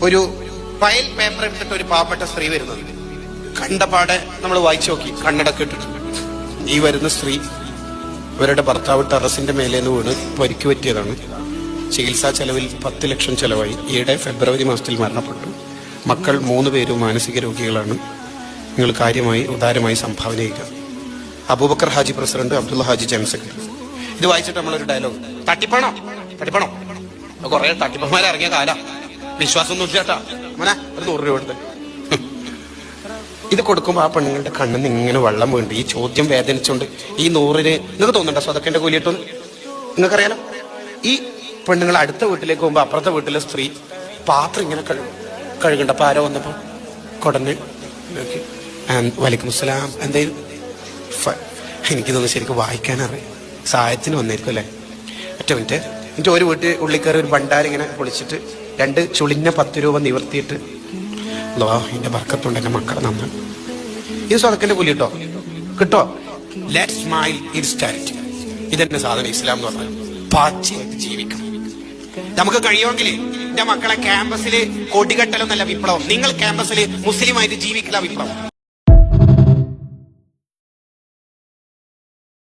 ഒരു file paper എടുത്തിട്ട് ഒരു പാവപ്പെട്ട സ്ത്രീ വരുന്നത് കണ്ടപാടെ നമ്മൾ വായിച്ചു നോക്കി, കണ്ണടക്കം ഇട്ടിട്ടുണ്ട്. ഈ വരുന്ന സ്ത്രീ ഇവരുടെ ഭർത്താവ് ടെറസിന്റെ മേലേന്ന് വീണ് പരിക്ക് പറ്റിയതാണ്. ചികിത്സാ ചെലവിൽ 10 ലക്ഷം ചെലവായി. ഈയിടെ ഫെബ്രുവരി മാസത്തിൽ മരണപ്പെട്ടു. മക്കൾ 3 പേരും മാനസിക രോഗികളാണ്. നിങ്ങൾ കാര്യമായി ഉദാരമായി സംഭാവന ചെയ്യുക. Abubakar Haji president, Abdullah Haji general secretary. ഇത് വായിച്ചിട്ട് നമ്മളൊരു ഡയലോഗ്, തട്ടിപ്പണോ തട്ടിപ്പണോ, കുറെ തട്ടിപ്പന്മാരെ ഇറങ്ങിയ കാല, വിശ്വാസമൊന്നും ഇല്ലാട്ടാ മോനെ, ഒരു 100 രൂപ എടുത്ത്. ഇത് കൊടുക്കുമ്പോൾ ആ പെണ്ണുങ്ങളുടെ കണ്ണിന്ന് ഇങ്ങനെ വെള്ളം വീണ്ട് ഈ ചോദ്യം വേദനിച്ചുകൊണ്ട് ഈ 100-ന് നിങ്ങൾക്ക് തോന്നുന്നുണ്ടോ സ്വതക്കേന്റെ കൂലി കിട്ടുമെന്ന്? നിങ്ങൾക്കറിയാലോ, ഈ പെണ്ണുങ്ങൾ അടുത്ത വീട്ടിലേക്ക് പോകുമ്പോൾ അപ്പുറത്തെ വീട്ടിലെ സ്ത്രീ പാത്രം ഇങ്ങനെ കഴുകണ്ട. അപ്പൊ ആരോ വന്നപ്പോ കൊടന്ന് വലൈക്കും അസ്സലാം, എന്തായാലും എനിക്ക് തോന്നുന്നു ശരിക്കും വായിക്കാനറിയാം, സഹായത്തിന് വന്നായിരിക്കും അല്ലേ. ഒറ്റ മിനിറ്റ്. എന്നിട്ട് ഒരു വീട്ടിൽ ഉള്ളിൽ കയറി ഒരു ഭണ്ഡാരിങ്ങനെ പൊളിച്ചിട്ട് 2 ചുളിഞ്ഞ 10 രൂപ നിവർത്തിയിട്ട്, അല്ലോ എന്റെ ബർക്കത്തുണ്ട്, എന്റെ മക്കളെ നന്നാണ്. ഇത് സ്വതക്കന്റെ കൂലി കിട്ടോ? കിട്ടോ? Let smile is charity. ഇതെന്നെ സാധനം ഇസ്ലാം എന്ന് പറഞ്ഞാൽ പാച്ചയായിട്ട് ജീവിക്കണം. നമുക്ക് കഴിയുമെങ്കിൽ എന്റെ മക്കളെ ക്യാമ്പസിൽ കൊടികെട്ടലൊന്നല്ല വിപ്ലവം, നിങ്ങൾ ക്യാമ്പസിൽ മുസ്ലിമായിട്ട് ജീവിക്കില്ല വിപ്ലവം.